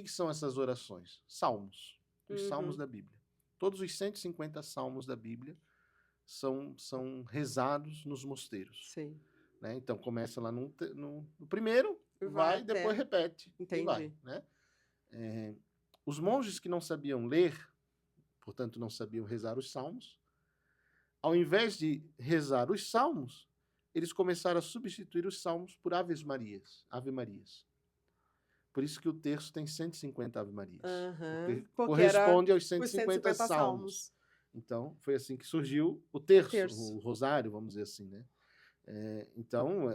que são essas orações? Salmos. Os salmos Uhum. da Bíblia. Todos os 150 salmos da Bíblia são rezados nos mosteiros. Sim. Né? Então, começa lá no primeiro, Vai vai, depois até. repete e vai. Entendi. Né? Os monges que não sabiam ler, portanto, não sabiam rezar os salmos, ao invés de rezar os salmos, eles começaram a substituir os salmos por Ave Marias. Por isso que o terço tem 150 Ave Marias. Porque era Corresponde aos os 150 150 salmos. Então, foi assim que surgiu o terço, terço. o rosário, vamos dizer assim, né? Então,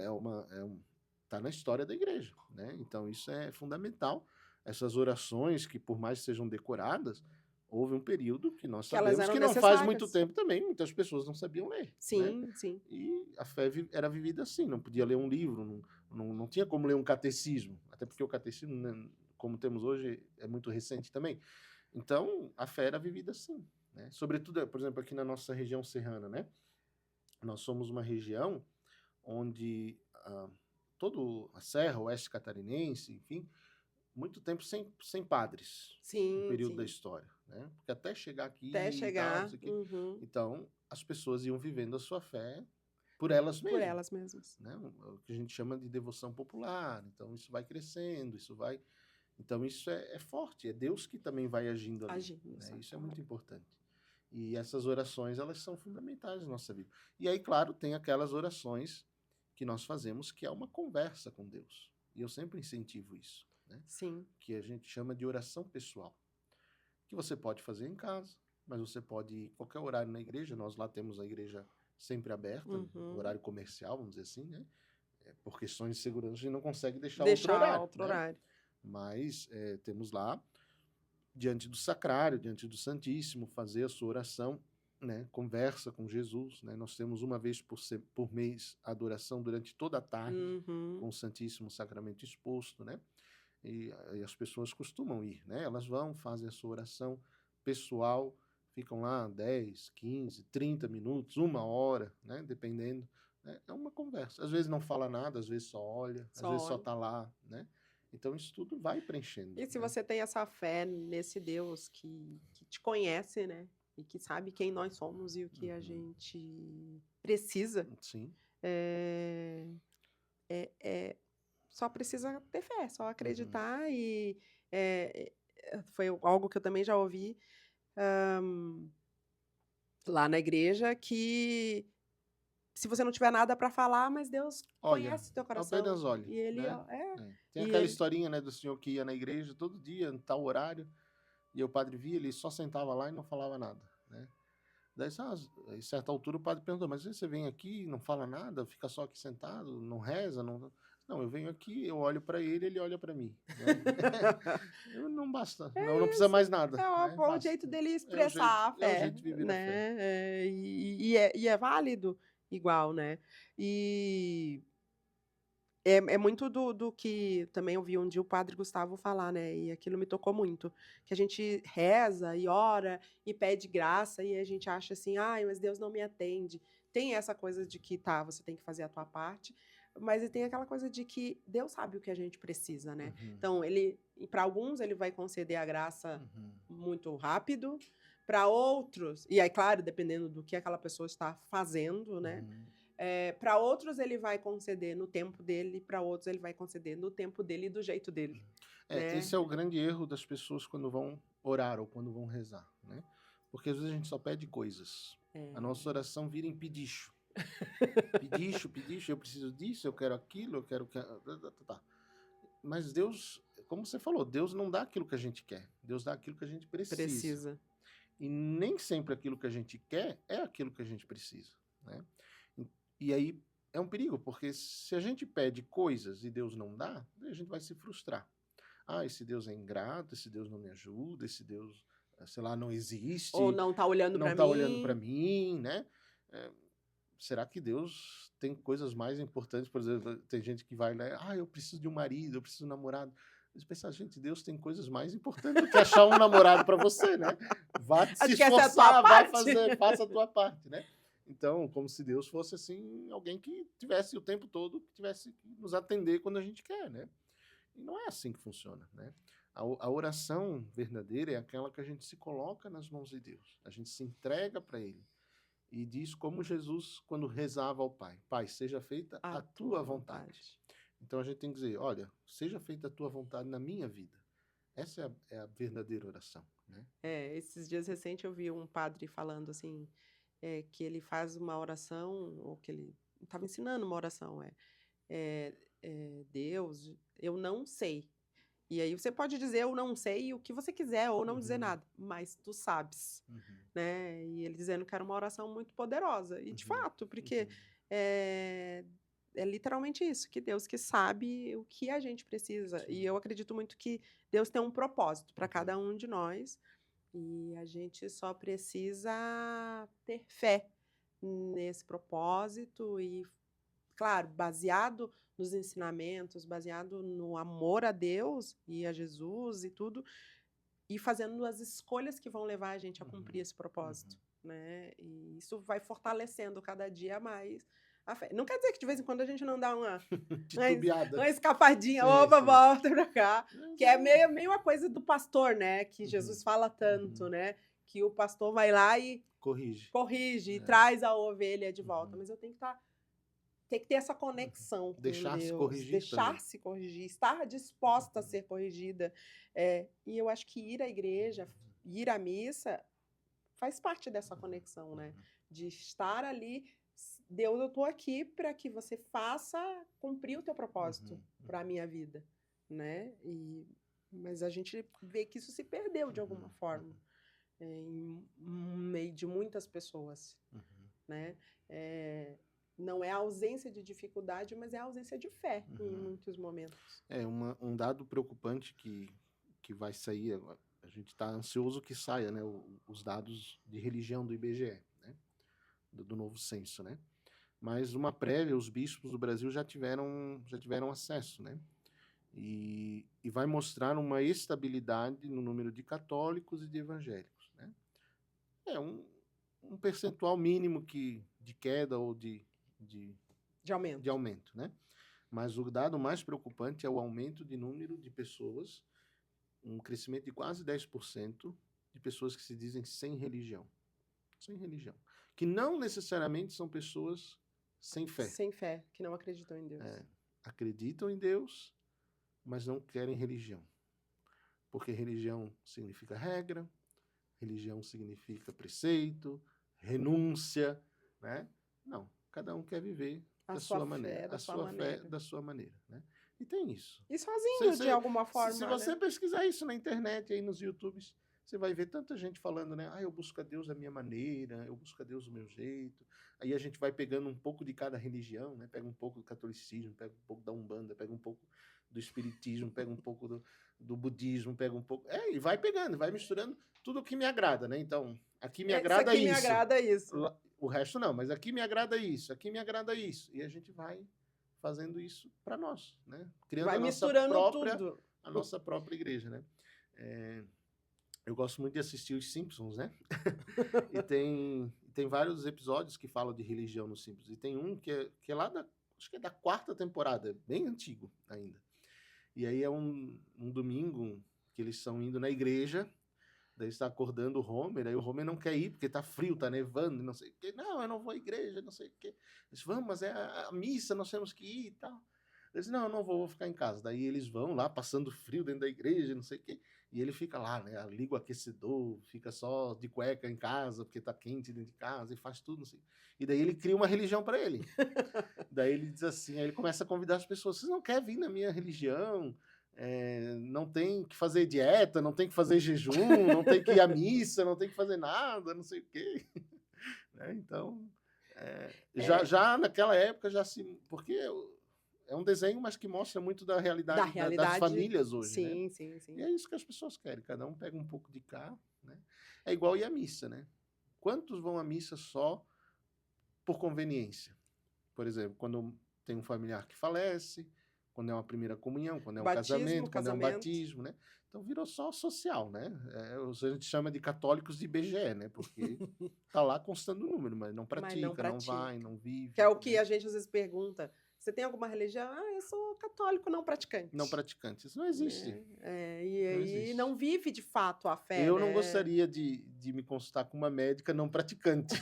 tá na história da igreja, né? Então, isso é fundamental. Essas orações, que por mais sejam decoradas, houve um período que nós Que elas sabemos eram que não faz muito necessárias. tempo também, muitas pessoas não sabiam ler. Né? Sim, sim. E a fé era vivida assim, não podia ler um livro, não tinha como ler um catecismo, até porque o catecismo, né, como temos hoje, é muito recente também. Então, a fé era vivida assim. Né? Sobretudo, por exemplo, aqui na nossa região serrana, né? Nós somos uma região onde toda a Serra, o Oeste Catarinense, enfim, muito tempo sem padres. Sim, no período sim. da história. Né? Porque até chegar aqui Até chegar. não sei o quê. Então, as pessoas iam vivendo a sua fé por elas mesmas. Por elas mesmas. Né? O que a gente chama de devoção popular. Então, isso vai crescendo, isso vai... Então, isso é forte. É Deus que também vai agindo ali. Né? Isso é muito importante. E essas orações, elas são fundamentais na nossa vida. E aí, claro, tem aquelas orações que nós fazemos, que é uma conversa com Deus. E eu sempre incentivo isso. Né? Sim. Que a gente chama de oração pessoal. Que você pode fazer em casa, mas você pode ir qualquer horário na igreja. Nós lá temos a igreja sempre aberta, horário comercial, vamos dizer assim, né? Por questões de segurança, a gente não consegue deixar outro horário. Mas temos lá, diante do sacrário, diante do Santíssimo, fazer a sua oração, né? Conversa com Jesus. Né? Nós temos uma vez por mês a adoração durante toda a tarde, com o Santíssimo Sacramento exposto, né? E as pessoas costumam ir, né? Elas vão, fazem a sua oração pessoal, ficam lá 10, 15, 30 minutos, 1 hora, né? Dependendo. Né? É uma conversa. Às vezes não fala nada, às vezes só olha, às vezes só está lá, né? Então isso tudo vai preenchendo. E se né? você tem essa fé nesse Deus que te conhece, né? E que sabe quem nós somos e o que a gente precisa. Sim. Só precisa ter fé, só acreditar. E foi algo que eu também já ouvi lá na igreja, que se você não tiver nada para falar, mas Deus conhece teu coração. Apenas olhe. E ele né? Tem aquela historinha, né, do senhor que ia na igreja todo dia, em tal horário, e o padre via, ele só sentava lá e não falava nada. Né? Daí, a certa altura, o padre perguntou, mas você vem aqui, não fala nada, fica só aqui sentado, não reza? Não, eu venho aqui, eu olho para ele olha para mim. Né? Não basta, não precisa mais nada. É o jeito dele expressar a fé. É o jeito de viver a fé. E é válido igual, né? E é muito do que também eu vi um dia o padre Gustavo falar, né? E aquilo me tocou muito. Que a gente reza e ora e pede graça e a gente acha assim, ai, mas Deus não me atende. Tem essa coisa de que, você tem que fazer a tua parte, mas tem aquela coisa de que Deus sabe o que a gente precisa, né? Então, para alguns, ele vai conceder a graça muito rápido, para outros, e aí, claro, dependendo do que aquela pessoa está fazendo, né? Para outros ele vai conceder no tempo dele, para outros ele vai conceder no tempo dele e do jeito dele. Né? Esse é o grande erro das pessoas quando vão orar ou quando vão rezar, né? Porque às vezes a gente só pede coisas. A nossa oração vira em pedicho. Pedicho, eu preciso disso, eu quero aquilo, eu quero... Tá. Mas Deus, como você falou, Deus não dá aquilo que a gente quer. Deus dá aquilo que a gente precisa. E nem sempre aquilo que a gente quer é aquilo que a gente precisa, né? E aí é um perigo, porque se a gente pede coisas e Deus não dá, a gente vai se frustrar. Esse Deus é ingrato, esse Deus não me ajuda, esse Deus, sei lá, não existe. Ou não está olhando para mim. Não está olhando para mim, né? Será que Deus tem coisas mais importantes? Por exemplo, tem gente que vai lá, eu preciso de um marido, eu preciso de um namorado. Mas pensa, gente, Deus tem coisas mais importantes do que achar um namorado para você, né? Vá se esforçar, vai fazer, faça a tua parte, né? Então, como se Deus fosse, assim, alguém que tivesse o tempo todo, que tivesse que nos atender quando a gente quer, né? E não é assim que funciona, né? A oração verdadeira é aquela que a gente se coloca nas mãos de Deus. A gente se entrega para Ele. E diz como Jesus, quando rezava ao Pai: Pai, seja feita a tua vontade. Então a gente tem que dizer: olha, seja feita a tua vontade na minha vida. Essa é a verdadeira oração, né? Esses dias recentes eu vi um padre falando assim, que ele faz uma oração, ou que ele estava ensinando uma oração, Deus, eu não sei. E aí você pode dizer eu não sei o que você quiser, ou não dizer nada, mas tu sabes, né? E ele dizendo que era uma oração muito poderosa. E de fato, porque é literalmente isso, que Deus que sabe o que a gente precisa. Sim. E eu acredito muito que Deus tem um propósito para cada um de nós. E a gente só precisa ter fé nesse propósito e, claro, baseado nos ensinamentos, baseado no amor a Deus e a Jesus e tudo, e fazendo as escolhas que vão levar a gente a cumprir esse propósito, né? E isso vai fortalecendo cada dia mais a fé. Não quer dizer que de vez em quando a gente não dá uma Titubeada. uma escapadinha, Sim, opa, sim. volta pra cá. Que é meio uma coisa do pastor, né? Que Jesus fala tanto, né? Que o pastor vai lá e corrige e traz a ovelha de volta. Mas eu tenho que ter essa conexão com Deixar-se Deus, corrigir deixar-se corrigir, estar disposta a ser corrigida. E eu acho que ir à igreja, ir à missa, faz parte dessa conexão, né? De estar ali, Deus, eu estou aqui para que você faça cumprir o teu propósito para a minha vida, né? Mas a gente vê que isso se perdeu de alguma forma, em meio de muitas pessoas, né? Não é a ausência de dificuldade, mas é a ausência de fé em muitos momentos. Um dado preocupante que vai sair, a gente está ansioso que saia, né, os dados de religião do IBGE, né, do novo censo, né? Mas uma prévia, os bispos do Brasil já tiveram acesso, né? E vai mostrar uma estabilidade no número de católicos e de evangélicos, né? Um percentual mínimo de queda ou de aumento, né? Mas o dado mais preocupante é o aumento de número de pessoas, um crescimento de quase 10% de pessoas que se dizem sem religião. Sem religião. Que não necessariamente são pessoas sem fé. Sem fé, que não acreditam em Deus. Acreditam em Deus, mas não querem religião. Porque religião significa regra, religião significa preceito, renúncia, né? Não, cada um quer viver da sua maneira, a sua fé da sua maneira, né? E tem isso. E sozinho, de alguma forma, se você pesquisar isso na internet, aí nos YouTubes, você vai ver tanta gente falando, né? Eu busco a Deus da minha maneira, eu busco a Deus do meu jeito. Aí a gente vai pegando um pouco de cada religião, né? Pega um pouco do catolicismo, pega um pouco da Umbanda, pega um pouco do espiritismo, pega um pouco do budismo, pega um pouco... e vai pegando, vai misturando tudo o que me agrada, né? Então, aqui me agrada isso. Aqui me agrada isso. O resto não, mas aqui me agrada isso, aqui me agrada isso. E a gente vai fazendo isso para nós, né? Criando vai a nossa própria igreja, né? Eu gosto muito de assistir os Simpsons, né? E tem vários episódios que falam de religião nos Simpsons. E tem um que é lá acho que é da 4ª temporada, bem antigo ainda. E aí é um domingo que eles estão indo na igreja, daí está acordando o Homer, aí o Homer não quer ir porque tá frio, tá nevando, não sei o quê. Não, eu não vou à igreja, não sei o quê. Eles vamos, mas é a missa, nós temos que ir e tal. Eles não, eu não vou ficar em casa. Daí eles vão lá, passando frio dentro da igreja, não sei o quê. E ele fica lá, né? Liga o aquecedor, fica só de cueca em casa, porque tá quente dentro de casa, e faz tudo, não sei. E daí ele cria uma religião para ele. Daí ele diz assim, aí ele começa a convidar as pessoas, vocês não querem vir na minha religião? Não tem que fazer dieta, não tem que fazer jejum, não tem que ir à missa, não tem que fazer nada, não sei o quê. Então, já naquela época, porque é um desenho, mas que mostra muito da realidade das famílias hoje, sim, né? Sim. E é isso que as pessoas querem, cada um pega um pouco de cá, né? É igual ir à missa, né? Quantos vão à missa só por conveniência? Por exemplo, quando tem um familiar que falece, quando é uma primeira comunhão, quando é um casamento, quando é um batismo, né? Então virou só social, né? A gente chama de católicos de IBGE, né? Porque tá lá constando o número, mas não pratica, não vai, não vive. Que é o que a gente às vezes pergunta, Você tem alguma religião? Eu sou católico não praticante. Não praticante. Isso não existe. E aí não vive de fato a fé, Eu né? não gostaria de me consultar com uma médica não praticante,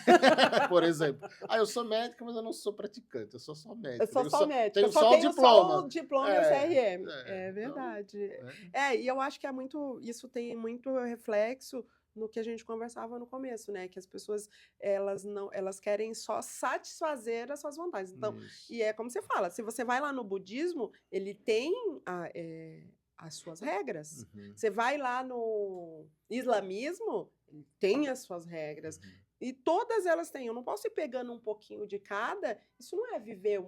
por exemplo. Eu sou médica, mas eu não sou praticante, eu sou só médica. Eu sou só médica, tenho eu só só o tenho diploma. só o diploma e o CRM. Então, Verdade. E eu acho que isso tem muito reflexo no que a gente conversava no começo, né? Que as pessoas, elas querem só satisfazer as suas vontades. Então, e é como você fala, se você vai lá no budismo, ele tem as suas regras. Você vai lá no islamismo, ele tem as suas regras. E todas elas têm. Eu não posso ir pegando um pouquinho de cada. Isso não é viver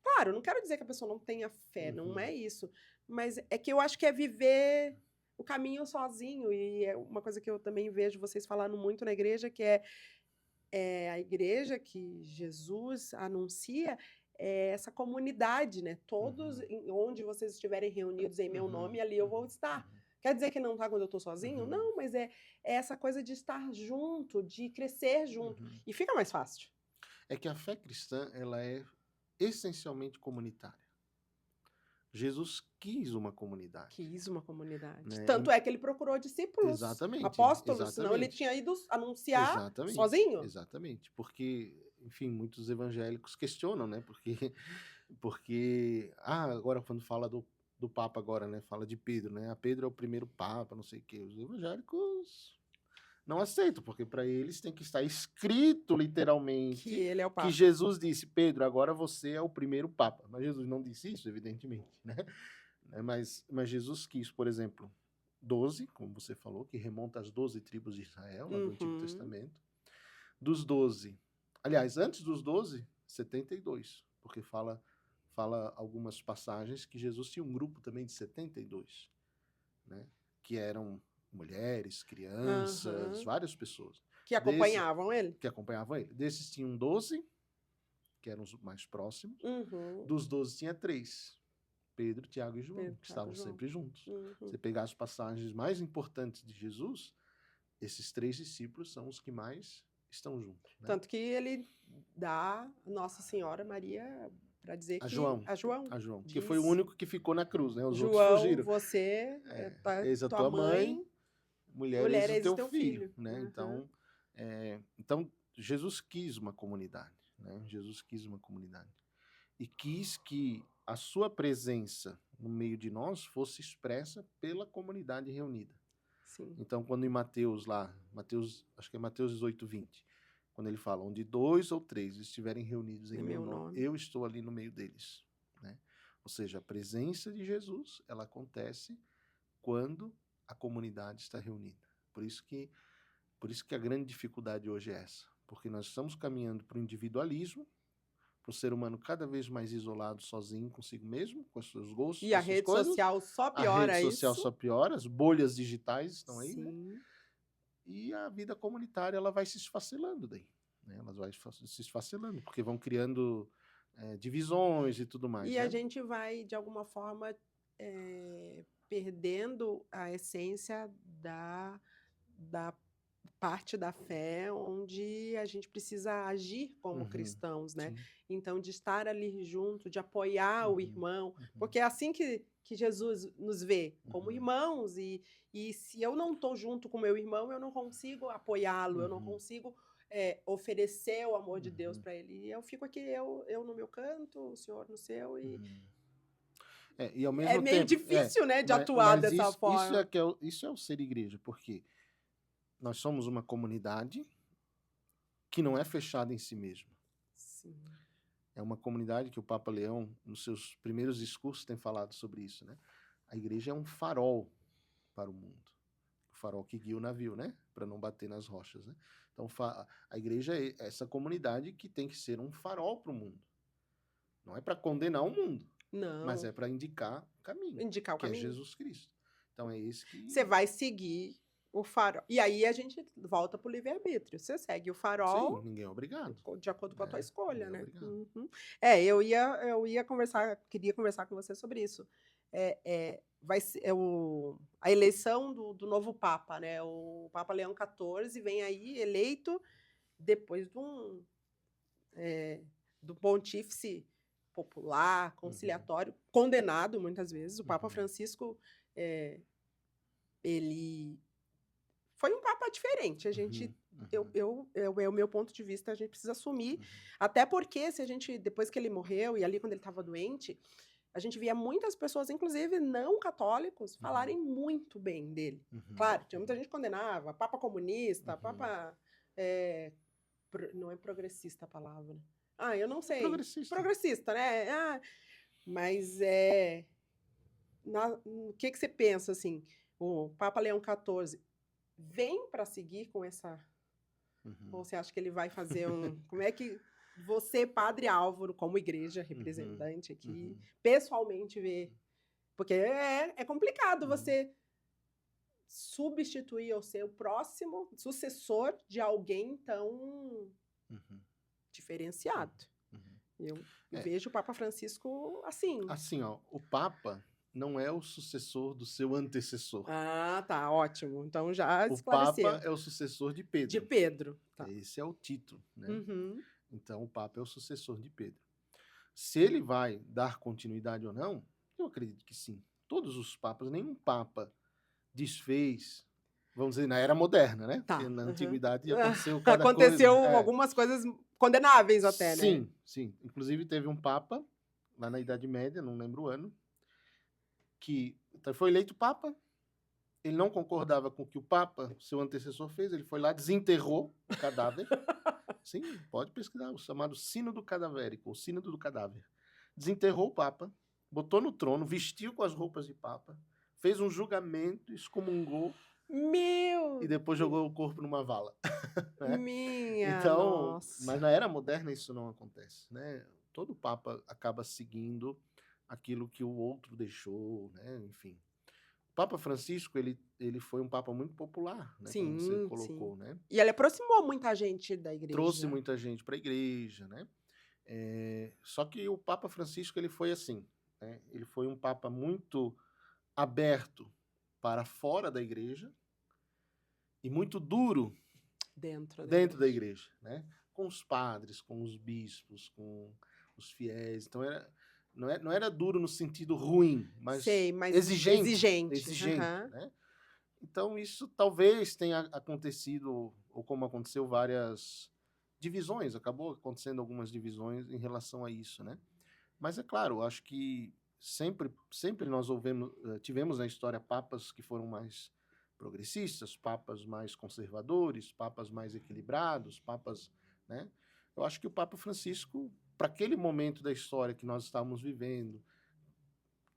Claro, eu não quero dizer que a pessoa não tenha fé, não é isso. Mas é que eu acho que é viver o caminho sozinho. E é uma coisa que eu também vejo vocês falando muito na igreja, que é a igreja que Jesus anuncia, essa comunidade, né? Todos, onde vocês estiverem reunidos em meu nome, ali eu vou estar. Quer dizer que não está quando eu estou sozinho? Não, mas é essa coisa de estar junto, de crescer junto. E fica mais fácil. É que a fé cristã, ela é essencialmente comunitária. Jesus quis uma comunidade. Né? Tanto é que ele procurou discípulos, apóstolos, senão ele tinha ido anunciar sozinho. Exatamente, porque, enfim, muitos evangélicos questionam, né? Porque agora quando fala do Papa agora, né? Fala de Pedro, né? Pedro é o primeiro Papa, não sei o quê. Os evangélicos não aceitam, porque para eles tem que estar escrito literalmente que ele é o Papa. Que Jesus disse, Pedro, agora você é o primeiro Papa. Mas Jesus não disse isso, evidentemente, né? Mas Jesus quis, por exemplo, 12, como você falou, que remonta às 12 tribos de Israel, lá do Antigo Testamento. Dos 12, aliás, antes dos 12, 72, porque fala algumas passagens que Jesus tinha um grupo também de 72, né? Que eram mulheres, crianças, várias pessoas. Que acompanhavam ele. Desses tinham 12, que eram os mais próximos. Dos 12 tinha 3. Pedro, Tiago e João, que estavam sempre juntos. Você pegar as passagens mais importantes de Jesus, esses 3 discípulos são os que mais estão juntos. Né? Tanto que ele dá Nossa Senhora Maria para dizer a João, diz, que foi o único que ficou na cruz, né? Os João, outros fugiram. Você, eis a tua mãe, mulher eis o teu filho. Né? Então, Jesus quis uma comunidade. Né? Jesus quis uma comunidade. E quis que a sua presença no meio de nós fosse expressa pela comunidade reunida. Sim. Então, quando em Mateus, acho que é Mateus 18, 20, quando ele fala, onde 2 ou 3 estiverem reunidos em meu nome, eu estou ali no meio deles. Né? Ou seja, a presença de Jesus, ela acontece quando a comunidade está reunida. Por isso que a grande dificuldade hoje é essa. Porque nós estamos caminhando para o individualismo, para o ser humano cada vez mais isolado, sozinho consigo mesmo, com os seus gostos. E a rede social só piora isso. A rede social só piora, as bolhas digitais estão aí, né? E a vida comunitária, ela vai se esfacelando daí. Né? Ela vai se esfacelando, porque vão criando divisões e tudo mais. E né? a gente vai, de alguma forma, perdendo a essência da parte da fé onde a gente precisa agir como cristãos, né? Sim. Então, de estar ali junto, de apoiar o irmão, porque é assim que Jesus nos vê, como irmãos, e se eu não estou junto com meu irmão, eu não consigo apoiá-lo, eu não consigo oferecer o amor de Deus para ele. E eu fico aqui, eu no meu canto, o senhor no seu, e... E ao mesmo meio tempo, difícil, né, de atuar dessa isso, forma. Isso é o ser igreja, porque nós somos uma comunidade que não é fechada em si mesma. Sim. É uma comunidade que o Papa Leão, nos seus primeiros discursos, tem falado sobre isso, né? A igreja é um farol para o mundo. O farol que guia o navio, né? Para não bater nas rochas, né? Então, a igreja é essa comunidade que tem que ser um farol para o mundo. Não é para condenar o mundo. Não. Mas é para indicar o caminho. É Jesus Cristo. Então, é isso que... Você vai seguir o farol. E aí a gente volta para o livre-arbítrio. Você segue o farol. Sim, ninguém é obrigado. De acordo com a tua escolha, né? Eu ia queria conversar com você sobre isso. Vai ser a eleição do novo Papa, né? O Papa Leão XIV vem aí eleito depois do pontífice popular, conciliatório, condenado muitas vezes. O Papa Francisco, ele foi um Papa diferente. A gente, é o meu ponto de vista, a gente precisa assumir. Até porque, se a gente, depois que ele morreu, e ali quando ele estava doente, a gente via muitas pessoas, inclusive não católicos, falarem muito bem dele. Claro, tinha muita gente que condenava, Papa comunista, Papa... não é progressista a palavra. Eu não sei. Progressista, né? Mas o que você pensa, assim? O Papa Leão XIV vem para seguir com essa... Ou você acha que ele vai fazer um... Como é que você, Padre Álvaro, como igreja representante aqui, pessoalmente vê? Porque é complicado você substituir ou ser o próximo sucessor de alguém tão diferenciado. Eu vejo o Papa Francisco assim. Assim, ó, o Papa não é o sucessor do seu antecessor. Tá, ótimo. Então já esclareceu. O Papa é o sucessor de Pedro. De Pedro. Tá. Esse é o título, né? Então, o Papa é o sucessor de Pedro. Se ele vai dar continuidade ou não, eu acredito que sim. Todos os papas, nenhum papa desfez, vamos dizer, na era moderna, né? Tá. Porque na antiguidade aconteceu cada coisa. Aconteceu algumas coisas condenáveis até, sim, né? Sim. Inclusive, teve um papa, lá na Idade Média, não lembro o ano, que foi eleito papa, ele não concordava com o que o papa, seu antecessor, fez, ele foi lá, desenterrou o cadáver. Sim, pode pesquisar, o chamado sínodo cadavérico, o sínodo do cadáver. Desenterrou o papa, botou no trono, vestiu com as roupas de papa, fez um julgamento, excomungou e depois jogou o corpo numa vala. Né? Então, mas na era moderna isso não acontece, né? Todo papa acaba seguindo aquilo que o outro deixou, né? Enfim. O Papa Francisco, ele foi um papa muito popular, né? Sim, como você colocou, né? E ele aproximou muita gente da igreja. Trouxe muita gente para a igreja, né? Só que o Papa Francisco, ele foi assim, né? Ele foi um papa muito aberto para fora da igreja e muito duro dentro da igreja, né? Com os padres, com os bispos, com os fiéis. Então, não era duro no sentido ruim, mas exigente, né? Então, isso talvez tenha acontecido, ou como aconteceu, várias divisões. Acabou acontecendo algumas divisões em relação a isso, né? Mas, é claro, acho que sempre nós tivemos na história papas que foram mais progressistas, papas mais conservadores, papas mais equilibrados, papas, né? Eu acho que o Papa Francisco, para aquele momento da história que nós estávamos vivendo,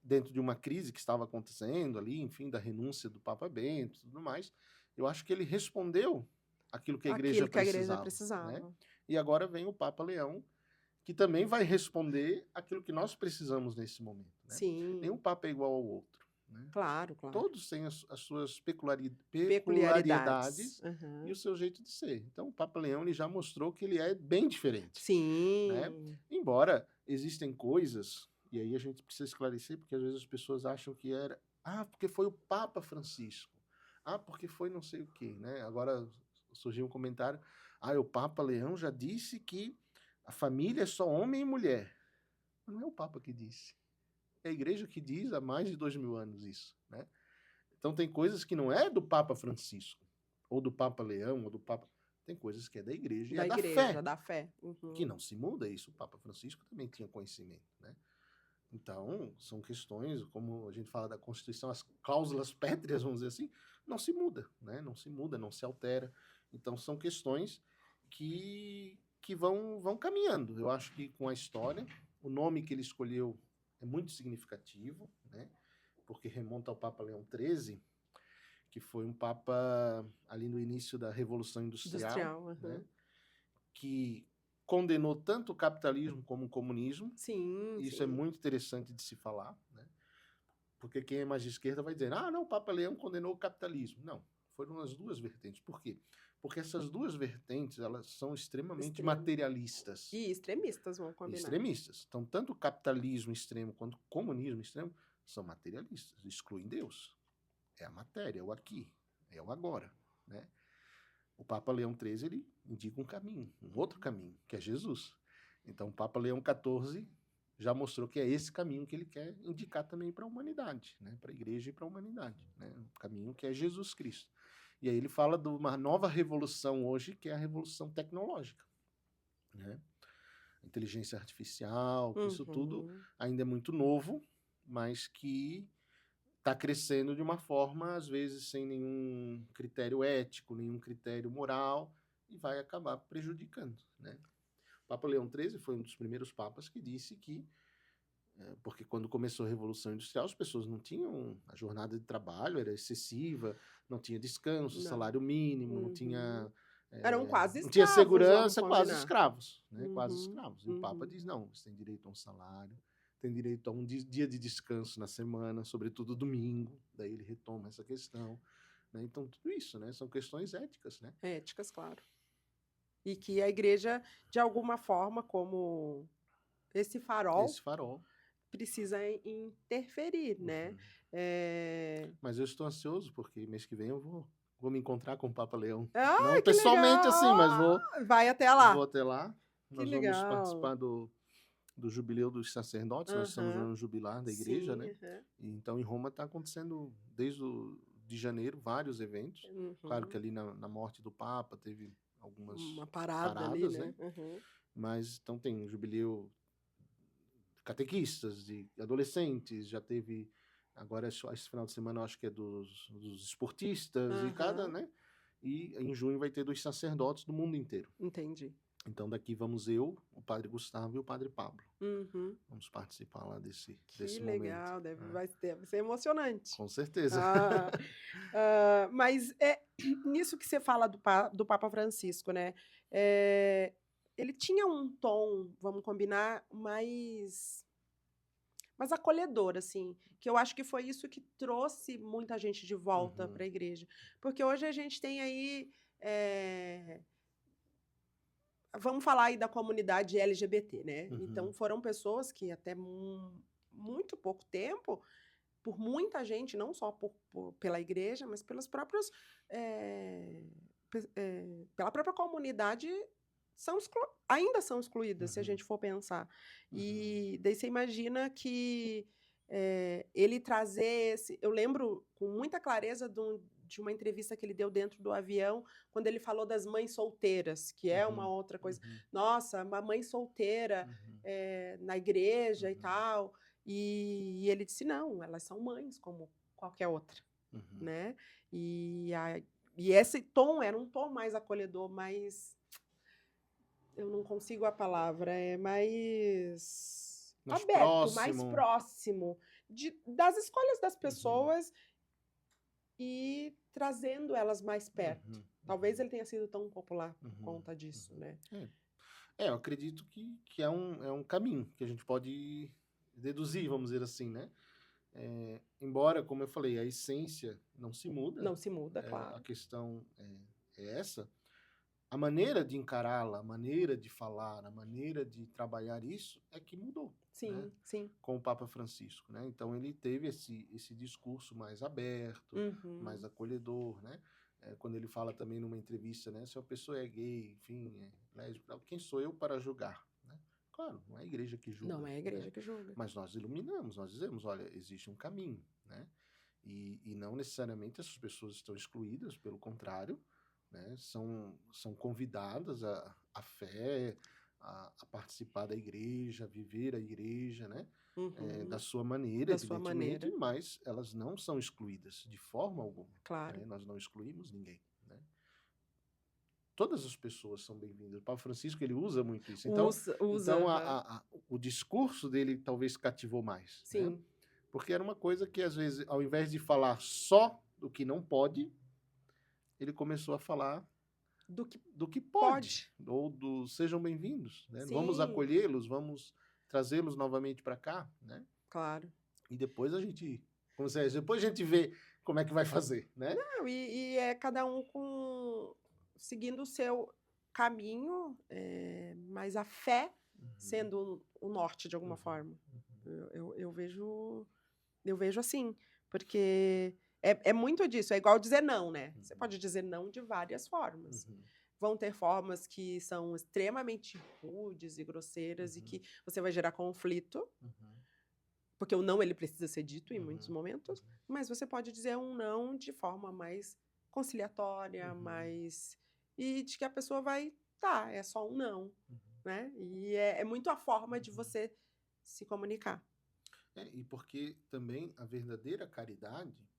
dentro de uma crise que estava acontecendo ali, enfim, da renúncia do Papa Bento e tudo mais, eu acho que ele respondeu aquilo que a igreja precisava. Né? E agora vem o Papa Leão, que também vai responder aquilo que nós precisamos nesse momento. Né? Sim. Nenhum Papa é igual ao outro. Né? Claro. Todos têm as suas peculiaridades e o seu jeito de ser. Então, o Papa Leão ele já mostrou que ele é bem diferente. Sim. Né? Embora existem coisas, e aí a gente precisa esclarecer, porque às vezes as pessoas acham que era porque foi o Papa Francisco. Porque foi não sei o quê. Né? Agora surgiu um comentário, o Papa Leão já disse que a família é só homem e mulher. Mas não é o Papa que disse. É a igreja que diz há mais de 2000 anos isso, né? Então tem coisas que não é do Papa Francisco, ou do Papa Leão, ou do Papa... Tem coisas que é da igreja e é da fé. Que não se muda isso. O Papa Francisco também tinha conhecimento, né? Então, são questões, como a gente fala da Constituição, as cláusulas pétreas, vamos dizer assim, não se muda, né? Não se muda, não se altera. Então, são questões que vão caminhando. Eu acho que com a história, o nome que ele escolheu é muito significativo, né? Porque remonta ao Papa Leão XIII, que foi um papa ali no início da Revolução Industrial. Né? Que condenou tanto o capitalismo como o comunismo. Sim. Isso é muito interessante de se falar, né? Porque quem é mais de esquerda vai dizer, não, o Papa Leão condenou o capitalismo. Não, foram as duas vertentes. Por quê? Porque essas duas vertentes, elas são extremamente materialistas. E extremistas, vão combinar. Extremistas. Então, tanto o capitalismo extremo quanto o comunismo extremo são materialistas, excluem Deus. É a matéria, é o aqui, é o agora, né? O Papa Leão XIII, ele indica um caminho, um outro caminho, que é Jesus. Então, o Papa Leão XIV já mostrou que é esse caminho que ele quer indicar também para a humanidade, né? Para a igreja e para a humanidade, né? Um caminho que é Jesus Cristo. E aí ele fala de uma nova revolução hoje, que é a revolução tecnológica, né? Inteligência artificial, que isso tudo ainda é muito novo, mas que está crescendo de uma forma, às vezes, sem nenhum critério ético, nenhum critério moral, e vai acabar prejudicando, né? O Papa Leão XIII foi um dos primeiros papas que disse que, porque quando começou a Revolução Industrial, as pessoas não tinham, a jornada de trabalho era excessiva, não tinha descanso, Não. salário mínimo, não tinha... Eram quase não tinha escravos, vamos segurança, quase combinar. escravos, né? Quase escravos. E o Papa diz, não, você tem direito a um salário, tem direito a um dia de descanso na semana, sobretudo domingo, daí ele retoma essa questão, né? Então, tudo isso, né? São questões éticas, né? Éticas, claro. E que a igreja, de alguma forma, como esse farol, precisa interferir, né? Mas eu estou ansioso, porque mês que vem eu vou me encontrar com o Papa Leão. Ah, não pessoalmente legal. assim, mas vou... Vai até lá. Vou até lá. Que Nós legal. vamos participar do Jubileu dos Sacerdotes, nós estamos no jubilar da igreja, né? E, então, em Roma está acontecendo, desde de janeiro, vários eventos. Claro que ali na morte do Papa teve algumas paradas ali, né? Mas, então, tem jubileu de catequistas, de adolescentes, já teve... Agora, esse final de semana, eu acho que é dos esportistas, e cada, né? E em junho vai ter dos sacerdotes do mundo inteiro. Entendi. Então, daqui vamos eu, o Padre Gustavo e o Padre Pablo. Vamos participar lá desse momento. Que legal, deve ser emocionante. Com certeza. Mas nisso que você fala do Papa Francisco, né? Ele tinha um tom, vamos combinar, mais acolhedor, assim, que eu acho que foi isso que trouxe muita gente de volta para a igreja. Porque hoje a gente tem aí... Vamos falar aí da comunidade LGBT, né? Então, foram pessoas que até muito pouco tempo, por muita gente, não só pela igreja, mas pelas próprias... pela própria comunidade, ainda são excluídas, se a gente for pensar. E daí você imagina que ele trazer esse... Eu lembro com muita clareza de uma entrevista que ele deu dentro do avião, quando ele falou das mães solteiras, que é uma outra coisa. Nossa, uma mãe solteira na igreja e tal. E ele disse, não, elas são mães como qualquer outra, né? E esse tom era um tom mais acolhedor, mais... Eu não consigo a palavra, é mais aberto, mais próximo das escolhas das pessoas e trazendo elas mais perto. Talvez ele tenha sido tão popular por conta disso, né? Eu acredito que é um caminho que a gente pode deduzir, vamos dizer assim, né? Embora, como eu falei, a essência não se muda. Não se muda, claro. A questão é essa. A maneira de encará-la, a maneira de falar, a maneira de trabalhar isso é que mudou. Sim, né? sim. Com o Papa Francisco, né? Então ele teve esse discurso mais aberto, mais acolhedor, né? Quando ele fala também numa entrevista, né? Se a pessoa é gay, enfim, lésbica, quem sou eu para julgar? Né? Claro, não é a igreja que julga. Não é a igreja que julga. Mas nós iluminamos, nós dizemos, olha, existe um caminho, né? E não necessariamente essas pessoas estão excluídas, pelo contrário, né? São convidadas à fé, a participar da igreja, a viver a igreja, né? Da sua maneira, evidentemente, mas elas não são excluídas de forma alguma. Claro. Né? Nós não excluímos ninguém. Né? Todas as pessoas são bem-vindas. O Papa Francisco, ele usa muito isso. Então, o discurso dele talvez cativou mais. Sim. Né? Porque era uma coisa que, às vezes, ao invés de falar só do que não pode, ele começou a falar do que pode. Ou sejam bem-vindos. Né? Vamos acolhê-los, vamos trazê-los novamente para cá. Né? Claro. E depois a gente vê como é que vai fazer. Né? Não, e é cada um seguindo o seu caminho, mas a fé sendo o norte de alguma forma. Eu vejo assim, porque é muito disso, é igual dizer não, né? Você pode dizer não de várias formas. vão ter formas que são extremamente rudes e grosseiras e que você vai gerar conflito, porque o não ele precisa ser dito em muitos momentos, mas você pode dizer um não de forma mais conciliatória, mais e de que a pessoa vai, tá, é só um não, né? E é muito a forma de você se comunicar. E porque também a verdadeira caridade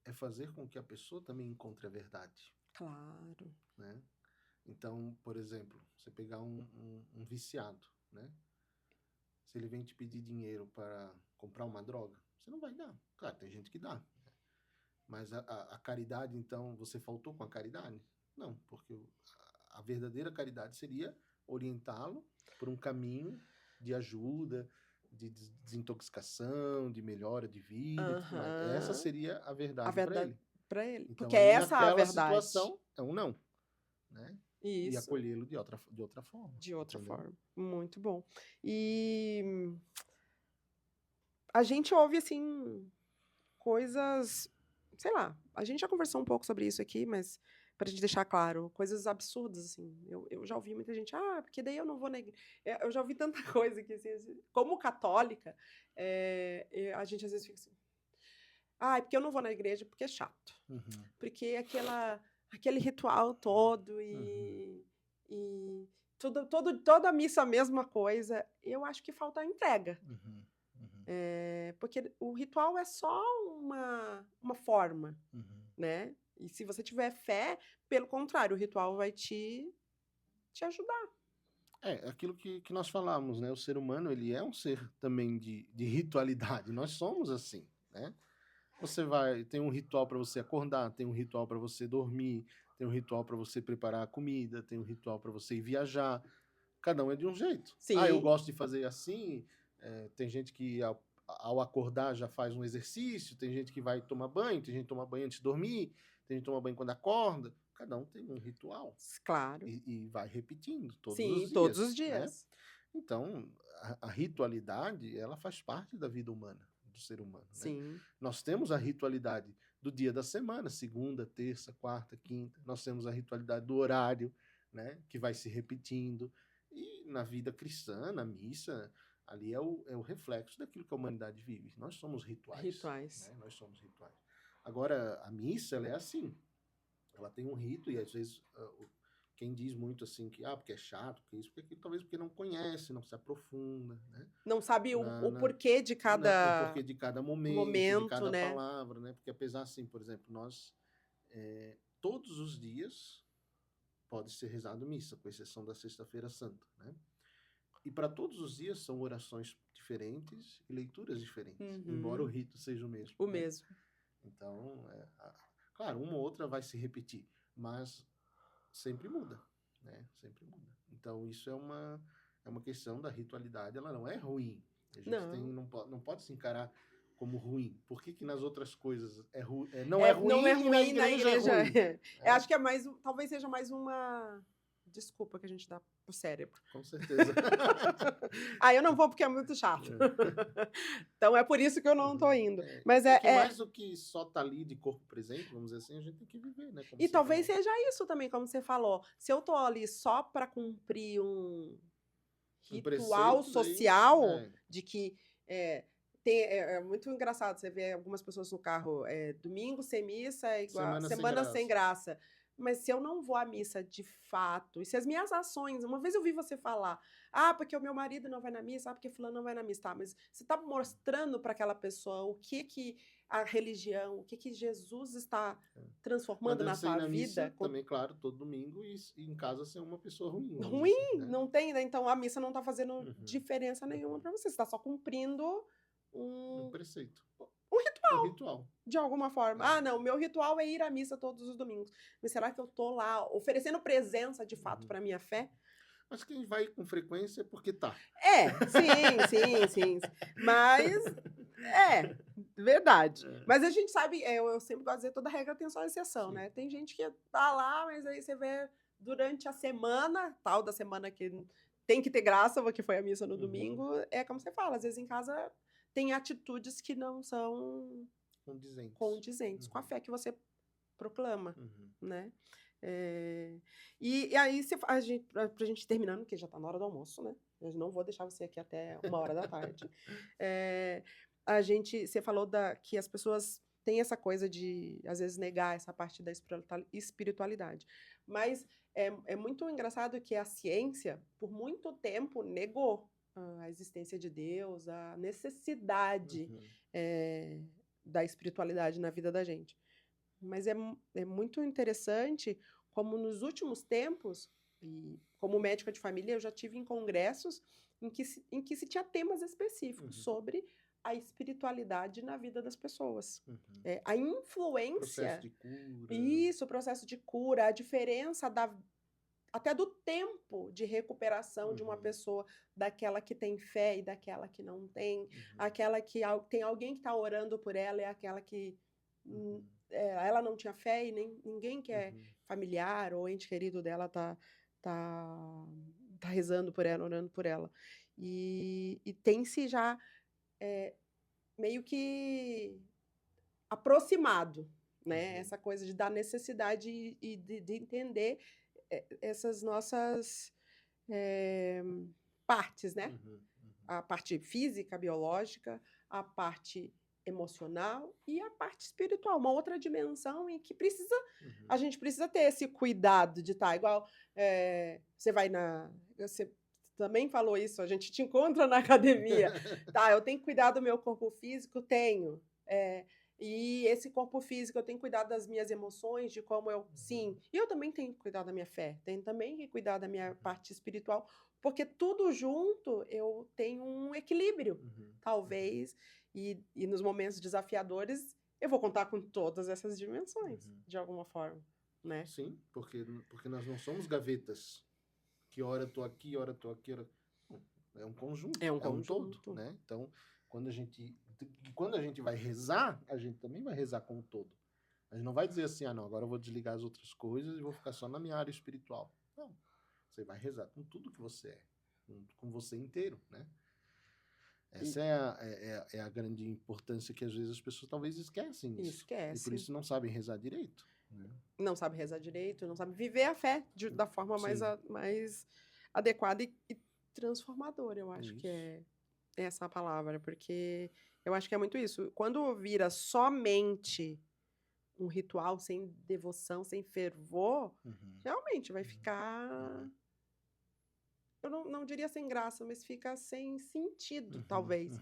é fazer com que a pessoa também encontre a verdade. Claro. Né? Então, por exemplo, você pegar um viciado, né? Se ele vem te pedir dinheiro para comprar uma droga, você não vai dar. Claro, tem gente que dá. Mas a caridade, então, você faltou com a caridade? Não, porque a verdadeira caridade seria orientá-lo por um caminho de ajuda, de desintoxicação, de melhora de vida e tudo mais. Essa seria a verdade para ele. Para ele. Então, porque aí, essa é a naquela verdade. situação, é um não. Né? Isso. E acolhê-lo de outra forma. De outra entendeu? forma. Muito bom. E a gente ouve, assim, coisas, sei lá, a gente já conversou um pouco sobre isso aqui, mas pra gente deixar claro, coisas absurdas, assim. Eu já ouvi muita gente, porque daí eu não vou na igreja. Eu já ouvi tanta coisa que, assim, como católica, a gente às vezes fica assim, porque eu não vou na igreja porque é chato. Porque aquele ritual todo e toda a missa a mesma coisa, eu acho que falta a entrega. Porque o ritual é só uma forma, né? E se você tiver fé, pelo contrário, o ritual vai te ajudar. Aquilo que nós falamos, né? O ser humano, ele é um ser também de ritualidade. Nós somos assim, né? Tem um ritual para você acordar, tem um ritual para você dormir, tem um ritual para você preparar a comida, tem um ritual para você ir viajar. Cada um é de um jeito. Sim. Eu gosto de fazer assim. Tem gente que ao acordar já faz um exercício, tem gente que vai tomar banho, tem gente que toma banho antes de dormir, tem gente que toma banho quando acorda. Cada um tem um ritual. Claro. E vai repetindo todos Sim, os dias. todos os dias. Né? Então, a ritualidade, ela faz parte da vida humana, do ser humano. Sim. Né? Nós temos a ritualidade do dia da semana, segunda, terça, quarta, quinta. Nós temos a ritualidade do horário, né? Que vai se repetindo. E na vida cristã, na missa, ali é o reflexo daquilo que a humanidade vive. Nós somos rituais. Né? Nós somos rituais. Agora, a missa, ela é assim. Ela tem um rito, e às vezes quem diz muito assim que porque é chato, porque isso, porque talvez porque não conhece, não se aprofunda, né? Não sabe o porquê de cada o porquê de cada momento, de cada né? palavra, né? Porque apesar assim, por exemplo, nós todos os dias pode ser rezado missa, com exceção da Sexta-feira Santa, né? E para todos os dias são orações diferentes e leituras diferentes, embora o rito seja o mesmo. O né? mesmo. Então, claro, uma ou outra vai se repetir, mas sempre muda, né? Sempre muda. Então, isso é uma questão da ritualidade, ela não é ruim. A gente não pode se encarar como ruim. Por que nas outras coisas não é ruim? Não é ruim, na igreja é ruim? Acho que talvez seja mais uma desculpa que a gente dá pro cérebro. Com certeza. Eu não vou porque é muito chato. Então é por isso que eu não tô indo. Mas mais do que só tá ali de corpo presente, vamos dizer assim, a gente tem que viver, né? E talvez seja isso também, como você falou. Se eu tô ali só para cumprir um ritual social, de que é muito engraçado, você vê algumas pessoas no carro, domingo sem missa é igual semana sem graça. Mas se eu não vou à missa de fato, e se as minhas ações... Uma vez eu vi você falar, porque o meu marido não vai na missa, porque fulano não vai na missa. Tá, mas você está mostrando para aquela pessoa o que a religião, o que Jesus está transformando na sua vida. Missa, também, claro, todo domingo, e em casa ser uma pessoa ruim. Ruim? Assim, né? Não tem, né? Então a missa não está fazendo diferença nenhuma para você. Você está só cumprindo um preceito. Um ritual. De alguma forma. Não, meu ritual é ir à missa todos os domingos. Mas será que eu tô lá oferecendo presença de fato para minha fé? Mas quem vai com frequência é porque tá. Sim. Mas, verdade. Mas a gente sabe, eu sempre gosto de dizer, toda regra tem sua exceção, né? Tem gente que tá lá, mas aí você vê durante a semana, tal da semana que tem que ter graça, porque foi a missa no domingo, é como você fala, às vezes em casa... Tem atitudes que não são condizentes com a fé que você proclama, né? E aí, pra gente terminando, porque já tá na hora do almoço, né? Eu não vou deixar você aqui até 1 hora da tarde. Você falou que as pessoas têm essa coisa de, às vezes, negar essa parte da espiritualidade. Mas é muito engraçado que a ciência, por muito tempo, negou a existência de Deus, a necessidade da espiritualidade na vida da gente. Mas é muito interessante como nos últimos tempos, e como médica de família, eu já tive em congressos em que se tinha temas específicos sobre a espiritualidade na vida das pessoas. A influência... Processo de cura. Isso, o processo de cura, a diferença até do tempo de recuperação de uma pessoa, daquela que tem fé e daquela que não tem, aquela que tem alguém que está orando por ela e aquela que ela não tinha fé e ninguém que é familiar ou ente querido dela tá rezando por ela, orando por ela. E tem-se já meio que aproximado, né? Essa coisa da necessidade e de entender essas nossas partes, né? A parte física, biológica, a parte emocional e a parte espiritual, uma outra dimensão em que a gente precisa ter esse cuidado de estar igual. Você vai você também falou isso, a gente te encontra na academia. Tá, eu tenho que cuidar do meu corpo físico? Tenho. E esse corpo físico, eu tenho que cuidar das minhas emoções, de como eu... Sim. E eu também tenho que cuidar da minha fé. Tenho também que cuidar da minha parte espiritual. Porque tudo junto, eu tenho um equilíbrio. Talvez. E nos momentos desafiadores, eu vou contar com todas essas dimensões, de alguma forma. Né? Sim, porque nós não somos gavetas. Que hora eu tô aqui, hora eu tô aqui. É um conjunto. É um todo. Né? Então, quando a gente vai rezar, a gente também vai rezar com o todo. A gente não vai dizer assim, não, agora eu vou desligar as outras coisas e vou ficar só na minha área espiritual. Não. Você vai rezar com tudo que você é. Com você inteiro, né? Essa é a grande importância que às vezes as pessoas talvez esquecem isso. E por isso não sabem rezar direito. Né? Não sabem rezar direito, não sabem viver a fé da forma mais adequada e transformadora, eu acho que é essa a palavra, porque eu acho que é muito isso. Quando vira somente um ritual sem devoção, sem fervor, realmente vai ficar... Eu não diria sem graça, mas fica sem sentido, talvez.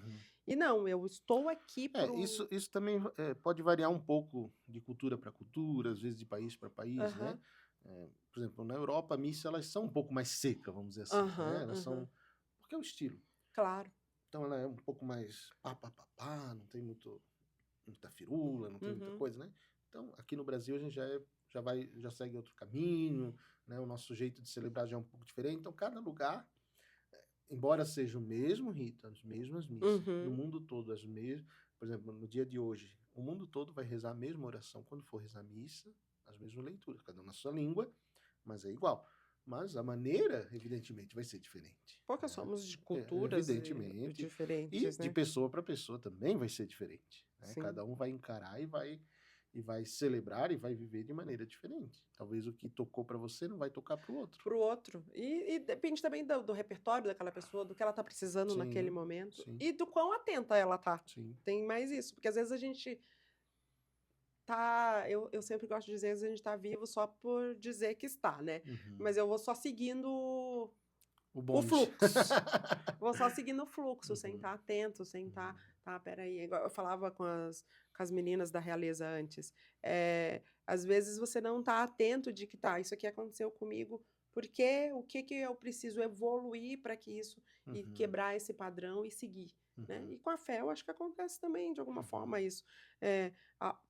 E não, eu estou aqui por isso também pode variar um pouco de cultura para cultura, às vezes de país para país, né? Por exemplo, na Europa, a missa, elas são um pouco mais secas, vamos dizer assim, né? Elas são... Porque é o estilo. Claro. Então, ela é um pouco mais não tem muita firula, não tem muita coisa, né? Então, aqui no Brasil, a gente já segue outro caminho, né? O nosso jeito de celebrar já é um pouco diferente. Então, cada lugar, embora seja o mesmo rito, as mesmas missas, no mundo todo as mesmas... Por exemplo, no dia de hoje, o mundo todo vai rezar a mesma oração quando for rezar a missa, as mesmas leituras, cada um na sua língua, mas é igual. Mas a maneira, evidentemente, vai ser diferente. Porque somos de culturas diferentes, e de pessoa para pessoa também vai ser diferente. Né? Cada um vai encarar e vai celebrar e vai viver de maneira diferente. Talvez o que tocou para você não vai tocar para o outro. Para o outro. E depende também do repertório daquela pessoa, do que ela está precisando naquele momento. E do quão atenta ela está. Tem mais isso. Porque às vezes a gente eu sempre gosto de dizer que a gente está vivo só por dizer que está, né? Mas eu vou só seguindo o fluxo. Vou só seguindo o fluxo, sem estar atento, sem estar... peraí. Eu falava com as meninas da realeza antes. Às vezes você não está atento de que isso aqui aconteceu comigo, porque o que eu preciso evoluir para que isso... E quebrar esse padrão e seguir. Né? E com a fé, eu acho que acontece também, de alguma forma, isso.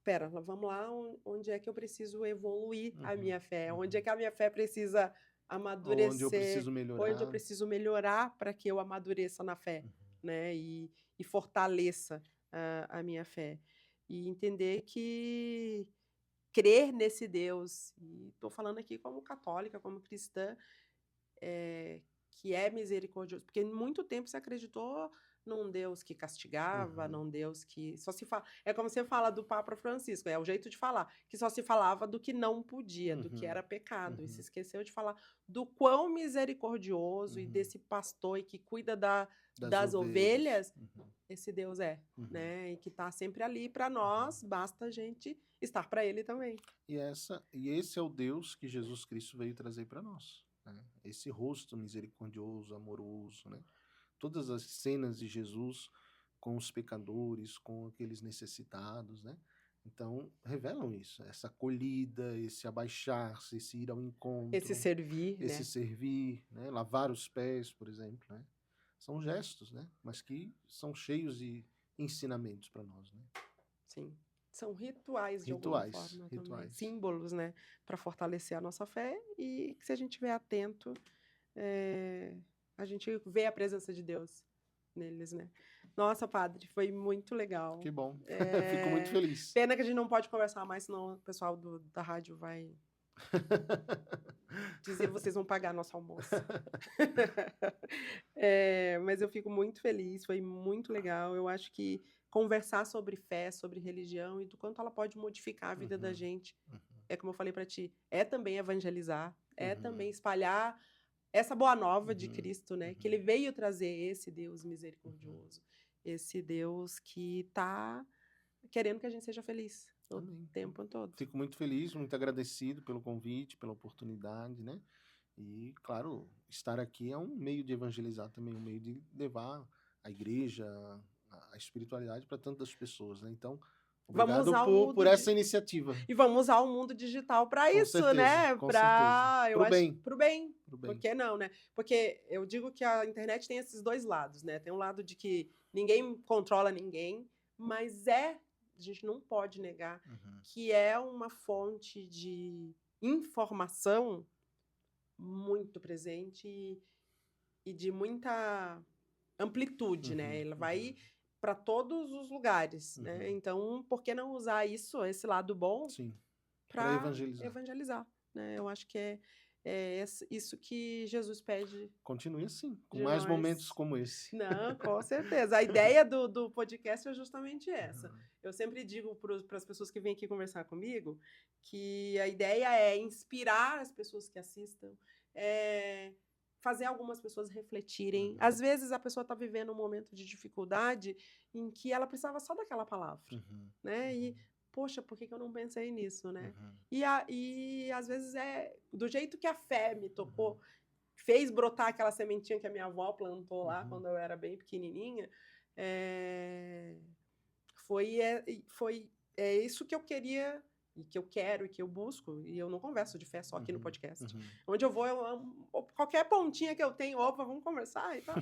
Pera, vamos lá, onde é que eu preciso evoluir a minha fé? Onde é que a minha fé precisa amadurecer? Onde eu preciso melhorar. Onde eu preciso melhorar para que eu amadureça na fé, né? E fortaleça a minha fé. E entender que crer nesse Deus, e estou falando aqui como católica, como cristã, que é misericordioso, porque muito tempo se acreditou num Deus que castigava, Uhum. num Deus que só se fala. É como você fala do Papa Francisco, é o jeito de falar, que só se falava do que não podia, do que Uhum. era pecado, e se Uhum. esqueceu de falar do quão misericordioso e Uhum. desse pastor e que cuida Das das ovelhas. ovelhas Uhum. esse Deus é, Uhum. né? E que está sempre ali para Uhum. nós, basta a gente estar para Ele também. E esse é o Deus que Jesus Cristo veio trazer para nós, né? Esse rosto misericordioso, amoroso, né? Todas as cenas de Jesus com os pecadores, com aqueles necessitados, né? Então, revelam isso, essa acolhida, esse abaixar-se, esse ir ao Esse encontro, servir, esse né? servir, né? Lavar os pés, por exemplo, né? São gestos, né? Mas que são cheios de ensinamentos para nós, né? Sim. São rituais de alguma Rituais, forma também, rituais. símbolos, né? Para fortalecer a nossa fé e que se a gente estiver atento, a gente vê a presença de Deus neles, né? Nossa, padre, foi muito legal. Que bom. Fico muito feliz. Pena que a gente não pode conversar mais, senão o pessoal da rádio vai dizer vocês vão pagar nosso almoço. Mas eu fico muito feliz, foi muito legal. Eu acho que conversar sobre fé, sobre religião e do quanto ela pode modificar a vida da Uhum, gente, uhum, é como eu falei para ti, é também evangelizar, é também uhum, espalhar essa boa nova de uhum, Cristo, né? Que ele uhum, veio trazer esse Deus uhum. misericordioso, esse Deus que está querendo que a gente seja feliz o Amém. tempo todo. Fico muito feliz, muito agradecido pelo convite, pela oportunidade, né? E, claro, estar aqui é um meio de evangelizar também, um meio de levar a igreja, a espiritualidade para tantas pessoas, né? Então, Vamos obrigado usar o por mundo essa iniciativa. e vamos usar o mundo digital para Com isso, certeza, né? com certeza. Eu Pro acho, bem, para o bem. pro Por bem. que não, né? Porque eu digo que a internet tem esses dois lados, né? Tem um lado de que ninguém controla ninguém, mas a gente não pode negar Uhum, que é uma fonte de informação muito presente e de muita amplitude, né? uhum, Ela uhum, vai para todos os lugares, né? uhum. Então, por que não usar isso, esse lado bom, Sim, para para evangelizar. evangelizar, né? Eu acho que é isso que Jesus pede Continue assim, com de mais momentos nós. como esse. Não, com certeza. A ideia do podcast é justamente essa. Uhum, Eu sempre digo para as pessoas que vêm aqui conversar comigo que a ideia é inspirar as pessoas que assistam, é fazer algumas pessoas refletirem. uhum, Às vezes a pessoa está vivendo um momento de dificuldade em que ela precisava só daquela palavra, uhum, né? E, uhum, poxa, por que eu não pensei nisso, né? uhum, E às vezes é do jeito que a fé me uhum, tocou, fez brotar aquela sementinha que a minha avó plantou lá uhum, quando eu era bem pequenininha, foi isso que eu queria e que eu quero e que eu busco. E eu não converso de fé só aqui no uhum, podcast. uhum. Onde eu vou, qualquer pontinha que eu tenho, opa, vamos conversar e tal.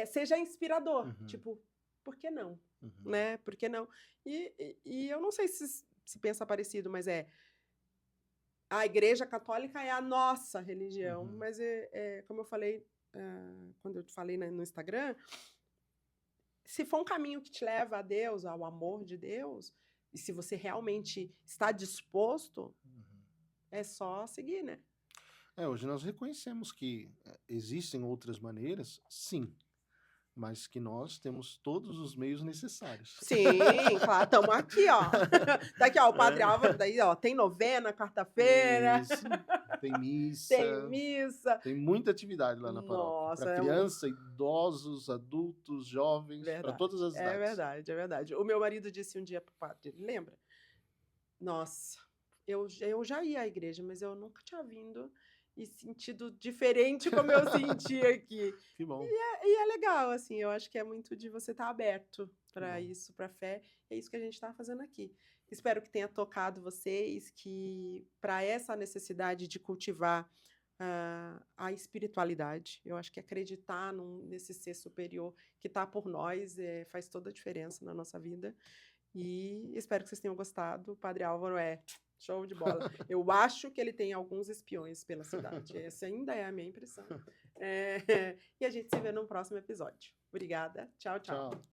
Seja inspirador. Uhum, Tipo, por que não? uhum, Né? Por que não? E eu não sei se pensa parecido, mas a Igreja Católica é a nossa religião, uhum. mas como eu falei, quando eu te falei no Instagram, se for um caminho que te leva a Deus, ao amor de Deus, e se você realmente está disposto, Uhum. é só seguir, né? Hoje nós reconhecemos que existem outras maneiras, sim, mas que nós temos todos os meios necessários. Sim, claro, estamos aqui, ó. Tá aqui, ó, o Padre Álvaro, É, daí, ó, tem novena, quarta-feira, isso. Tem tem missa, missa. tem muita atividade lá na paróquia, para Nossa, criança, idosos, adultos, jovens, para verdade, todas as é idades. verdade, é verdade. O meu marido disse um dia pro padre, ele lembra? Nossa, eu já ia à igreja, mas eu nunca tinha vindo e sentido diferente como eu senti aqui. Que bom, E é legal, assim, eu acho que é muito de você estar aberto que para bom. isso, para fé. É isso que a gente está fazendo aqui. Espero que tenha tocado vocês, que para essa necessidade de cultivar a espiritualidade, eu acho que acreditar nesse ser superior que está por nós faz toda a diferença na nossa vida. E espero que vocês tenham gostado. O Padre Álvaro é show de bola. Eu acho que ele tem alguns espiões pela cidade. Essa ainda é a minha impressão. E a gente se vê no próximo episódio. Obrigada. Tchau, tchau. Tchau.